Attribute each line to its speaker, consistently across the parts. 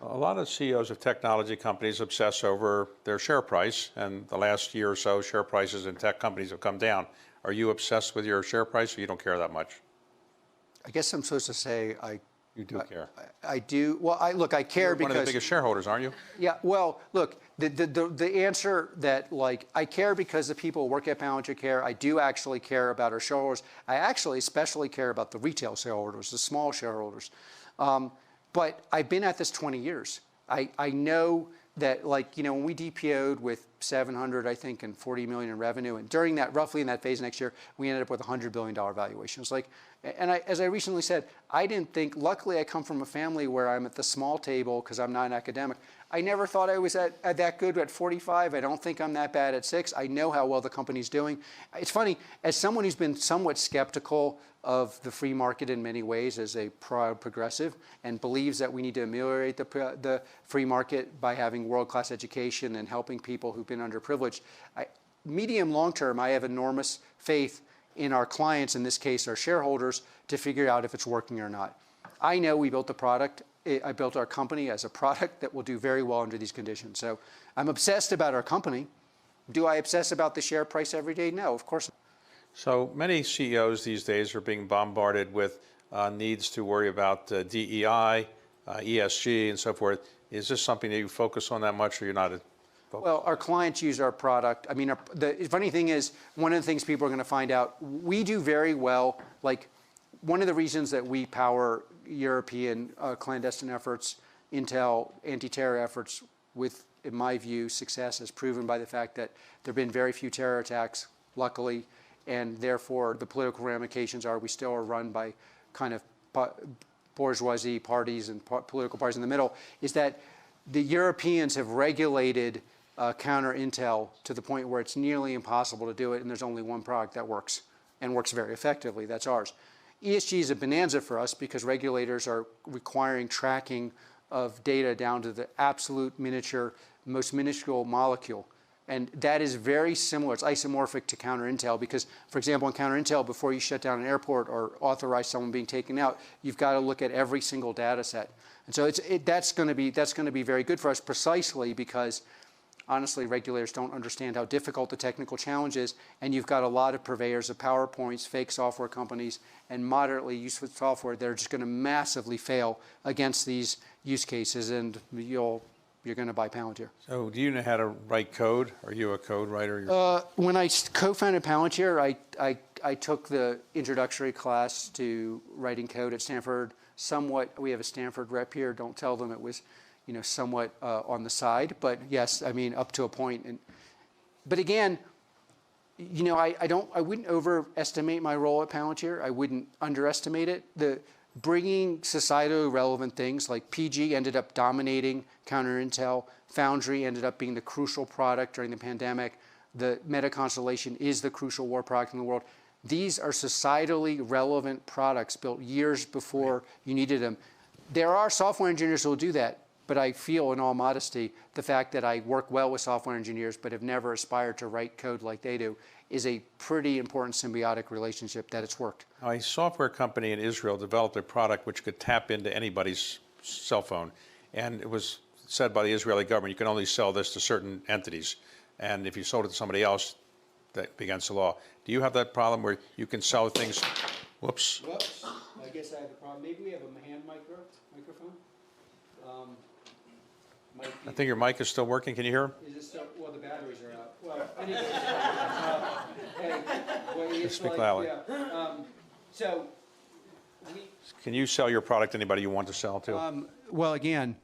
Speaker 1: A lot of CEOs of technology companies obsess over their share price, and the last year or so, share prices in tech companies have come down. Are you obsessed with your share price, or you don't care that much?
Speaker 2: I guess I'm supposed to say
Speaker 1: You do care.
Speaker 2: I do. Well, I care
Speaker 1: You're
Speaker 2: because
Speaker 1: one of the biggest shareholders, aren't you?
Speaker 2: Yeah. Well, look, the answer that I care because the people who work at Palantir care. I do actually care about our shareholders. I actually especially care about the retail shareholders, the small shareholders. But I've been at this 20 years. I know that, when we DPO'd with 700, I think, and 40 million in revenue, and during that, roughly in that phase next year, we ended up with a $100 billion valuation. It's as I recently said, I didn't think, luckily I come from a family where I'm at the small table because I'm not an academic. I never thought I was at that good at 45. I don't think I'm that bad at 6. I know how well the company's doing. It's funny, as someone who's been somewhat skeptical of the free market in many ways as a proud progressive and believes that we need to ameliorate the free market by having world-class education and helping people who've been underprivileged. Medium long term, I have enormous faith in our clients, in this case our shareholders, to figure out if it's working or not. I know we built the product. I built our company as a product that will do very well under these conditions. So I'm obsessed about our company. Do I obsess about the share price every day? No, of course not.
Speaker 1: So many CEOs these days are being bombarded with needs to worry about DEI, ESG, and so forth. Is this something that you focus on that much, or you're not?
Speaker 2: Well, our clients use our product. I mean, the funny thing is, one of the things people are going to find out, we do very well. One of the reasons that we power European clandestine efforts, intel, anti-terror efforts with, in my view, success is proven by the fact that there have been very few terror attacks, luckily, and therefore the political ramifications are we still are run by kind of bourgeoisie parties and political parties in the middle, is that the Europeans have regulated counter intel to the point where it's nearly impossible to do it, and there's only one product that works and works very effectively. That's ours. ESG is a bonanza for us because regulators are requiring tracking of data down to the absolute miniature, most minuscule molecule. And that is very similar. It's isomorphic to counter intel because, for example, in counter intel, before you shut down an airport or authorize someone being taken out, you've got to look at every single data set. And so that's going to be very good for us precisely because, honestly, regulators don't understand how difficult the technical challenge is, and you've got a lot of purveyors of PowerPoints, fake software companies, and moderately useful software that are just going to massively fail against these use cases, and you're going to buy Palantir.
Speaker 1: So do you know how to write code? Are you a code writer?
Speaker 2: When I co-founded Palantir, I took the introductory class to writing code at Stanford. Somewhat, we have a Stanford rep here. Don't tell them it was, somewhat on the side. But yes, I mean, up to a point. But again, I wouldn't overestimate my role at Palantir. I wouldn't underestimate it. Bringing societally relevant things like PG ended up dominating counter intel. Foundry ended up being the crucial product during the pandemic. The Meta Constellation is the crucial war product in the world. These are societally relevant products built years before you needed them. There are software engineers who will do that, but I feel, in all modesty, the fact that I work well with software engineers but have never aspired to write code like they do is a pretty important symbiotic relationship that it's worked.
Speaker 1: A software company in Israel developed a product which could tap into anybody's cell phone. And it was said by the Israeli government, you can only sell this to certain entities. And if you sold it to somebody else, that be against the law. Do you have that problem where you can sell things? Whoops.
Speaker 2: Whoops. I guess I have a problem. Maybe we have a hand microphone.
Speaker 1: I think your mic is still working. Can you hear him?
Speaker 2: Is it still? Well, the batteries are out. Well, anyway,
Speaker 1: Speak loudly.
Speaker 2: Yeah.
Speaker 1: Can you sell your product to anybody you want to sell to?
Speaker 2: Well, again,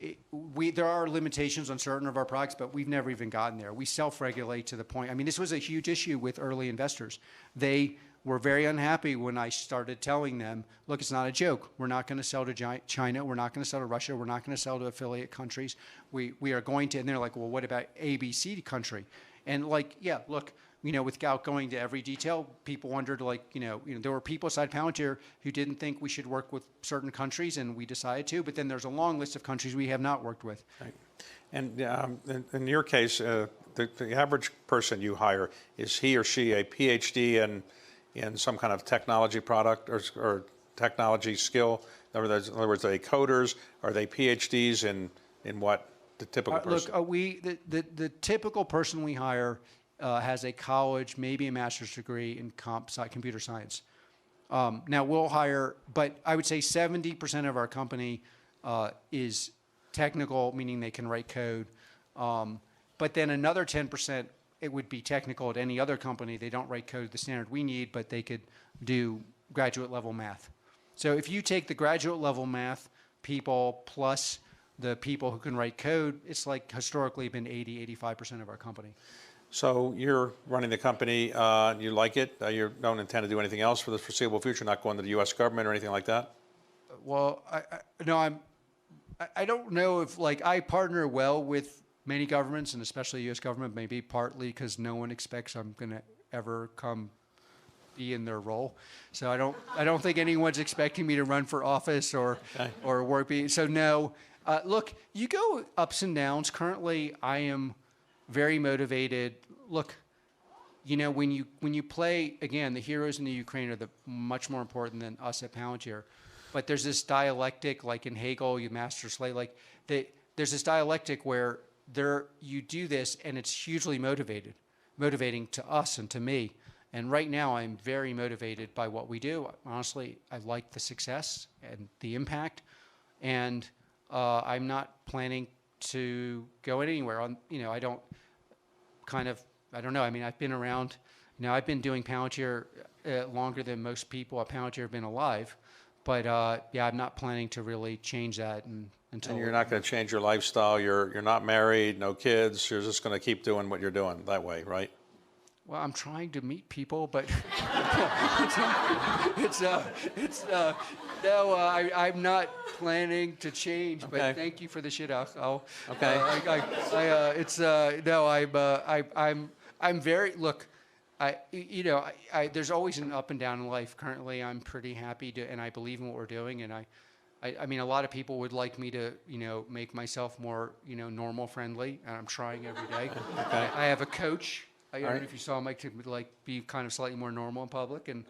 Speaker 2: there are limitations on certain of our products, but we've never even gotten there. We self-regulate to the point. I mean, this was a huge issue with early investors. They were very unhappy when I started telling them, look, it's not a joke. We're not going to sell to China. We're not going to sell to Russia. We're not going to sell to affiliate countries. We are going to, and they're like, well, what about ABC country? And yeah, look, without going to every detail, people wondered, there were people inside Palantir who didn't think we should work with certain countries, and we decided to. But then there's a long list of countries we have not worked with.
Speaker 1: Right. And in your case, the average person you hire, is he or she a PhD in some kind of technology product or technology skill? In other words, are they coders? Are they PhDs in what? The typical person?
Speaker 2: Look, the typical person we hire has a college, maybe a master's degree in computer science. Now we'll hire, but I would say 70% of our company is technical, meaning they can write code. But then another 10%, it would be technical at any other company. They don't write code at the standard we need, but they could do graduate level math. So if you take the graduate level math people plus the people who can write code, it's like historically been 85% of our company.
Speaker 1: So you're running the company, you like it, you don't intend to do anything else for the foreseeable future, not going to the U.S. government or anything like that?
Speaker 2: Well, I don't know if, like, I partner well with many governments, and especially the U.S. government, maybe partly because no one expects I'm going to ever come be in their role. So I don't think anyone's expecting me to run for office or work. So no. Look, you go ups and downs. Currently, I am very motivated. Look, you know, when you play, again, the heroes in the Ukraine are much more important than us at Palantir. But there's this dialectic, like in Hegel, you master slave, like there's this dialectic where you do this and it's hugely motivating to us and to me. And right now I'm very motivated by what we do. Honestly, I like the success and the impact. And I'm not planning to go anywhere. I don't know. I mean, I've been around, I've been doing Palantir longer than most people at Palantir have been alive. But I'm not planning to really change that until. And
Speaker 1: you're not going to change your lifestyle. You're not married, no kids. You're just going to keep doing what you're doing that way, right?
Speaker 2: Well, I'm trying to meet people, but I'm not planning to change. Okay. But thank you for the shit.
Speaker 1: Okay.
Speaker 2: I'm very look. There's always an up and down in life. Currently, I'm pretty happy and I believe in what we're doing. And I mean, a lot of people would like me to, make myself more, normal friendly. And I'm trying every day.
Speaker 1: Okay.
Speaker 2: I have a coach. I don't know if you saw him, to be kind of slightly more normal in public, and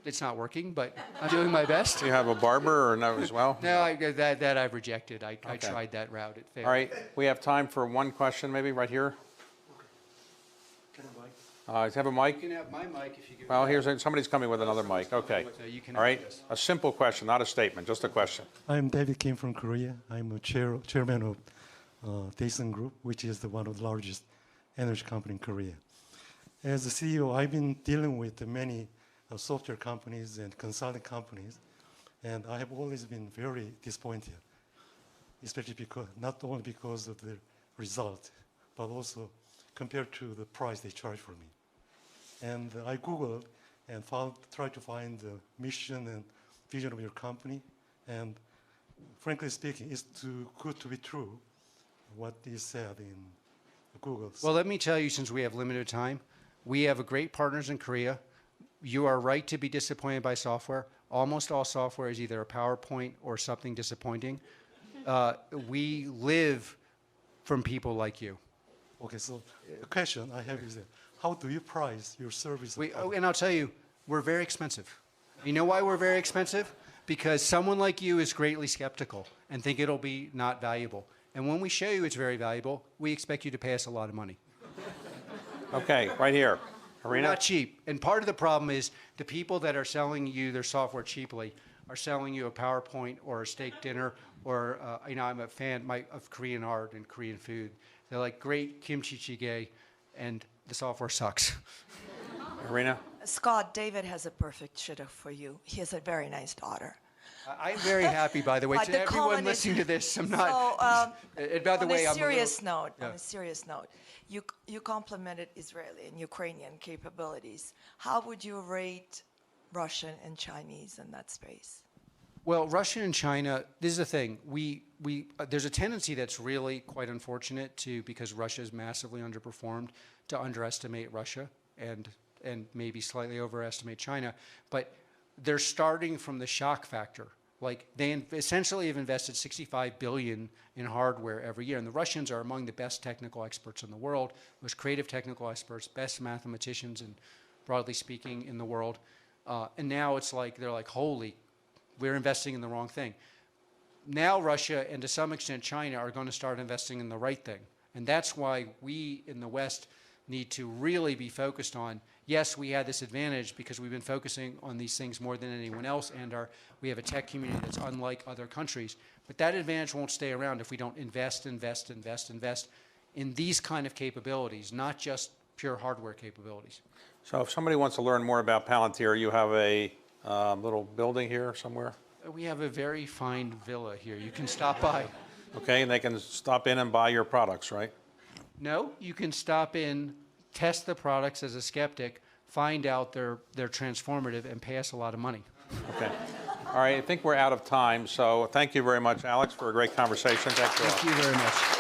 Speaker 2: it's not working, but I'm doing my best.
Speaker 1: Do you have a barber or no as well?
Speaker 2: No, that I've rejected. I tried that route. It failed.
Speaker 1: All right, we have time for one question, maybe right here.
Speaker 2: Can I
Speaker 1: have a mic?
Speaker 2: You can have my mic if you give
Speaker 1: Well,
Speaker 2: me
Speaker 1: somebody's coming with another mic. Okay. All right, a simple question, not a statement, just a question.
Speaker 3: I'm David Kim from Korea. I'm a chairman of Daesun Group, which is one of the largest energy company in Korea. As a CEO, I've been dealing with many software companies and consulting companies, and I have always been very disappointed, especially not only because of the result, but also compared to the price they charge for me. And I Googled and tried to find the mission and vision of your company, and frankly speaking, it's too good to be true, what is said in Google.
Speaker 2: Well, let me tell you, since we have limited time, we have great partners in Korea. You are right to be disappointed by software. Almost all software is either a PowerPoint or something disappointing. We live from people like you.
Speaker 3: Okay, so the question I have is, how do you price your service?
Speaker 2: And I'll tell you, we're very expensive. You know why we're very expensive? Because someone like you is greatly skeptical and think it'll be not valuable. And when we show you it's very valuable, we expect you to pay us a lot of money.
Speaker 1: Okay, right here.
Speaker 2: We're
Speaker 1: Irina?
Speaker 2: not cheap. And part of the problem is the people that are selling you their software cheaply are selling you a PowerPoint or a steak dinner or, I'm a fan of Korean art and Korean food. They're like great kimchi jjigae, and the software sucks.
Speaker 1: Irina?
Speaker 4: Scott, David has a perfect shitter for you. He has a very nice daughter.
Speaker 2: I'm very happy, by the way, to everyone listening to this. I'm not. And by the way,
Speaker 4: on a serious note, you complimented Israeli and Ukrainian capabilities. How would you rate Russian and Chinese in that space?
Speaker 2: Well, Russia and China, this is the thing. There's a tendency that's really quite unfortunate because Russia is massively underperformed, to underestimate Russia and maybe slightly overestimate China. But they're starting from the shock factor. Like they essentially have invested $65 billion in hardware every year. And the Russians are among the best technical experts in the world, most creative technical experts, best mathematicians, and broadly speaking, in the world. And now it's like, they're like, holy we're investing in the wrong thing. Now Russia and to some extent China are going to start investing in the right thing. And that's why we in the West need to really be focused on, yes, we had this advantage because we've been focusing on these things more than anyone else, and we have a tech community that's unlike other countries. But that advantage won't stay around if we don't invest in these kind of capabilities, not just pure hardware capabilities.
Speaker 1: So if somebody wants to learn more about Palantir, you have a little building here somewhere?
Speaker 2: We have a very fine villa here. You can stop by.
Speaker 1: Okay, and they can stop in and buy your products, right?
Speaker 2: No, you can stop in, test the products as a skeptic, find out they're transformative, and pay us a lot of money.
Speaker 1: Okay. All right, I think we're out of time, so thank you very much, Alex, for a great conversation. Thank you all.
Speaker 2: Thank you very much.